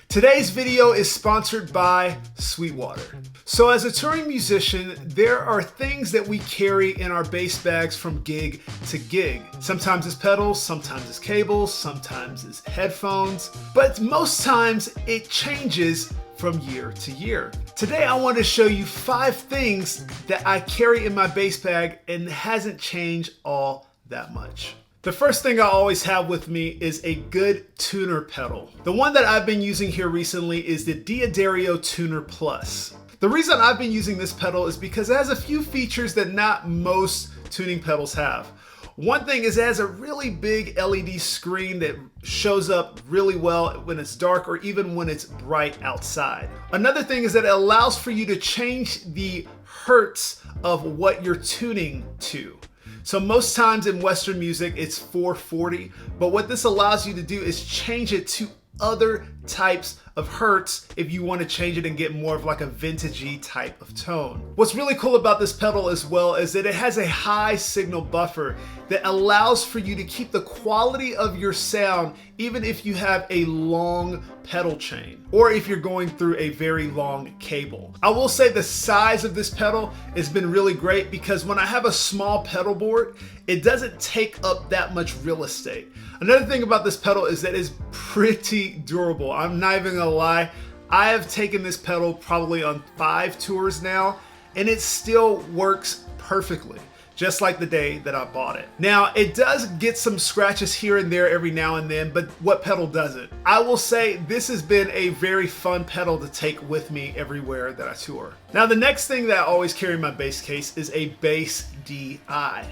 Today's video is sponsored by Sweetwater. So as a touring musician, there are things that we carry in our bass bags from gig to gig. Sometimes it's pedals, sometimes it's cables, sometimes it's headphones, but most times it changes from year to year. Today I want to show you 5 things that I carry in my bass bag and hasn't changed all that much. The first thing I always have with me is a good tuner pedal. The one that I've been using here recently is the D'Addario Tuner Plus. The reason I've been using this pedal is because it has a few features that not most tuning pedals have. One thing is it has a really big LED screen that shows up really well when it's dark or even when it's bright outside. Another thing is that it allows for you to change the hertz of what you're tuning to. So most times in Western music, it's 440, but what this allows you to do is change it to other types of hertz if you want to change it and get more of like a vintagey type of tone. What's really cool about this pedal as well is that it has a high signal buffer that allows for you to keep the quality of your sound even if you have a long pedal chain or if you're going through a very long cable. I will say the size of this pedal has been really great because when I have a small pedal board, it doesn't take up that much real estate. Another thing about this pedal is that it's pretty durable. I'm not even gonna lie. I have taken this pedal probably on 5 tours now, and it still works perfectly, just like the day that I bought it. Now, it does get some scratches here and there every now and then, but what pedal doesn't? I will say this has been a very fun pedal to take with me everywhere that I tour. Now, the next thing that I always carry in my bass case is a bass DI.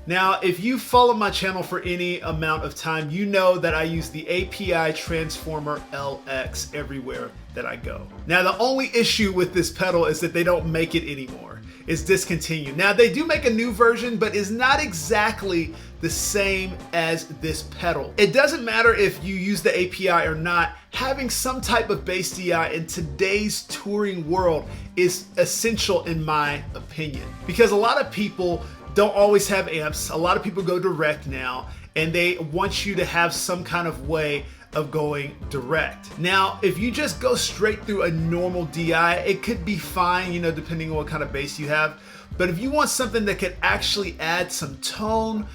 Now, if you follow my channel for any amount of time, you know that I use the API Transformer LX everywhere that I go. Now, the only issue with this pedal is that they don't make it anymore. It's discontinued. Now, they do make a new version, but it's not exactly the same as this pedal. It doesn't matter if you use the API or not, having some type of bass DI in today's touring world is essential in my opinion. Because a lot of people don't always have amps. A lot of people go direct now, and they want you to have some kind of way of going direct. Now, if you just go straight through a normal DI, it could be fine, you know, depending on what kind of bass you have. But if you want something that could actually add some tone,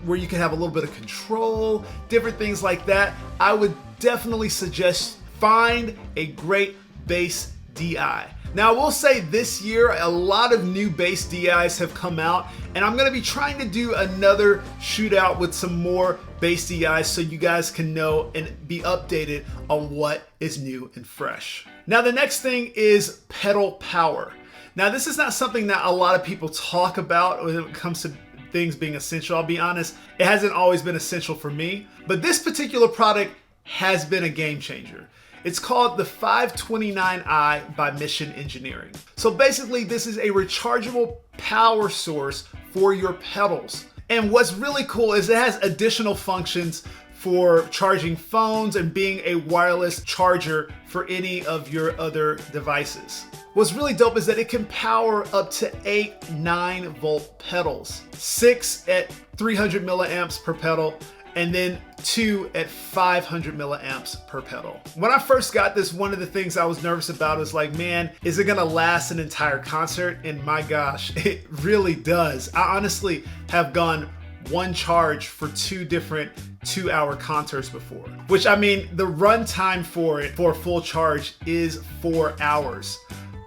where you can have a little bit of control, different things like that, I would definitely suggest find a great bass DI. Now, I will say this year, a lot of new bass DIs have come out, and I'm gonna be trying to do another shootout with some more bass DIs so you guys can know and be updated on what is new and fresh. Now, the next thing is pedal power. Now, this is not something that a lot of people talk about when it comes to things being essential. I'll be honest, it hasn't always been essential for me, but this particular product has been a game changer. It's called the 529i by Mission Engineering. So basically, this is a rechargeable power source for your pedals. And what's really cool is it has additional functions for charging phones and being a wireless charger for any of your other devices. What's really dope is that it can power up to 8 9-volt pedals, 6 at 300 milliamps per pedal, and then 2 at 500 milliamps per pedal. When I first got this, one of the things I was nervous about was like, man, is it gonna last an entire concert? And my gosh, it really does. I honestly have gone one charge for 2 different 2-hour concerts before, which, I mean, the run time for it for a full charge is 4 hours.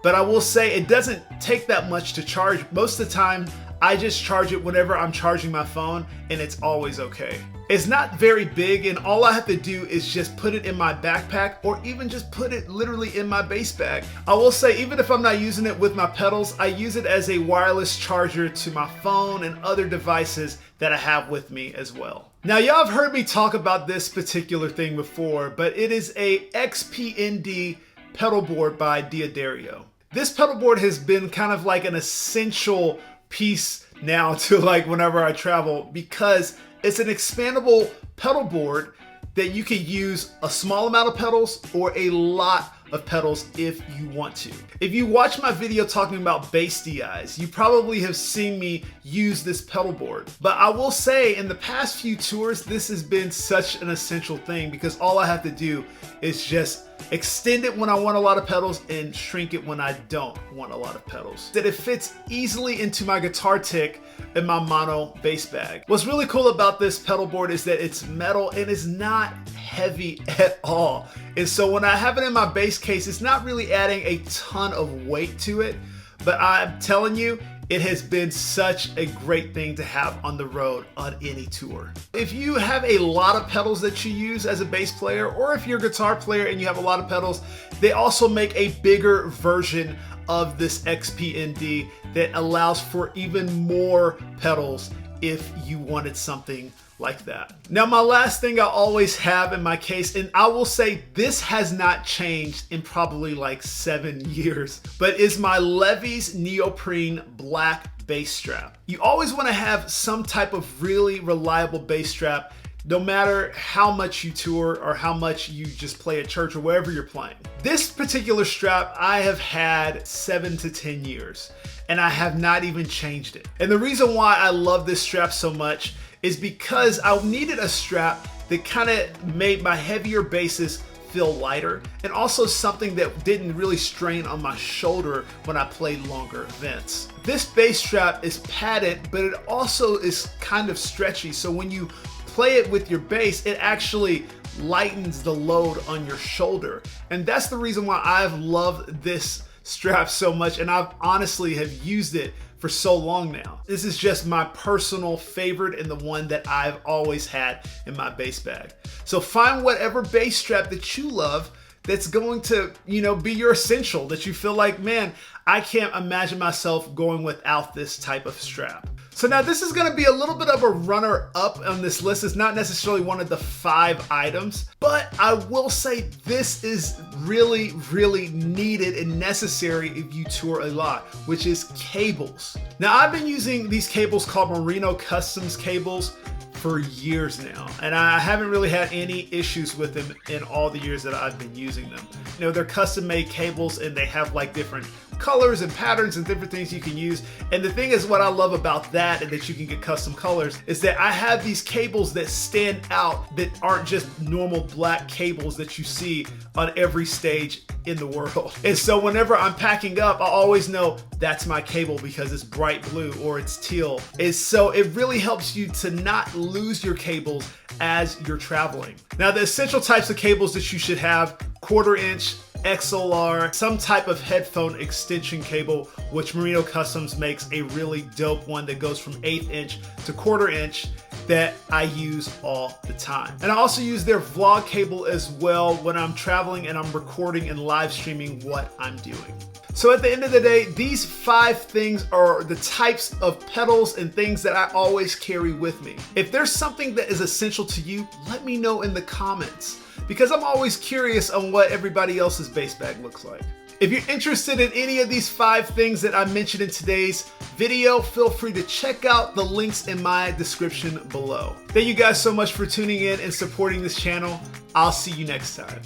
But I will say it doesn't take that much to charge. Most of the time, I just charge it whenever I'm charging my phone, and it's always okay. It's not very big, and all I have to do is just put it in my backpack or even just put it literally in my bass bag. I will say, even if I'm not using it with my pedals, I use it as a wireless charger to my phone and other devices that I have with me as well. Now, y'all have heard me talk about this particular thing before, but it is a XPND pedal board by D'Addario. This pedal board has been kind of like an essential piece now to like whenever I travel because it's an expandable pedal board that you can use a small amount of pedals or a lot of pedals if you want to. If you watch my video talking about bass DIs, you probably have seen me use this pedal board. But I will say in the past few tours, this has been such an essential thing because all I have to do is just extend it when I want a lot of pedals and shrink it when I don't want a lot of pedals. That it fits easily into my guitar tick and my mono bass bag. What's really cool about this pedal board is that it's metal and it's not heavy at all. And so when I have it in my bass case, it's not really adding a ton of weight to it, but I'm telling you, it has been such a great thing to have on the road on any tour. If you have a lot of pedals that you use as a bass player, or if you're a guitar player and you have a lot of pedals, they also make a bigger version of this XP-ND that allows for even more pedals if you wanted something like that. Now, my last thing I always have in my case, and I will say this has not changed in probably like 7 years, but is my Levy's neoprene black bass strap. You always want to have some type of really reliable bass strap, no matter how much you tour or how much you just play at church or wherever you're playing. This particular strap I have had 7 to 10 years, and I have not even changed it. And the reason why I love this strap so much is because I needed a strap that kind of made my heavier basses feel lighter, and also something that didn't really strain on my shoulder when I played longer events. This bass strap is padded, but it also is kind of stretchy, so when you play it with your bass, it actually lightens the load on your shoulder. And that's the reason why I've loved this strap so much, and I've honestly have used it for so long now. This is just my personal favorite and the one that I've always had in my bass bag. So find whatever bass strap that you love that's going to, be your essential, that you feel like, man, I can't imagine myself going without this type of strap. So now this is going to be a little bit of a runner up on this list. It's not necessarily one of the 5 items, but I will say this is really, really needed and necessary if you tour a lot, which is cables. Now I've been using these cables called Merino Customs cables for years now, and I haven't really had any issues with them in all the years that I've been using them. They're custom made cables and they have like different colors and patterns and different things you can use. And the thing is, what I love about that and that you can get custom colors is that I have these cables that stand out that aren't just normal black cables that you see on every stage in the world. And so whenever I'm packing up, I always know that's my cable because it's bright blue or it's teal. And so it really helps you to not lose your cables as you're traveling. Now, the essential types of cables that you should have: 1/4 inch, XLR, some type of headphone extension cable, which Merino Customs makes a really dope one that goes from 1/8 inch to 1/4 inch that I use all the time. And I also use their vlog cable as well when I'm traveling and I'm recording and live streaming what I'm doing. So at the end of the day, these 5 things are the types of pedals and things that I always carry with me. If there's something that is essential to you, let me know in the comments, because I'm always curious on what everybody else's bass bag looks like. If you're interested in any of these 5 things that I mentioned in today's video, feel free to check out the links in my description below. Thank you guys so much for tuning in and supporting this channel. I'll see you next time.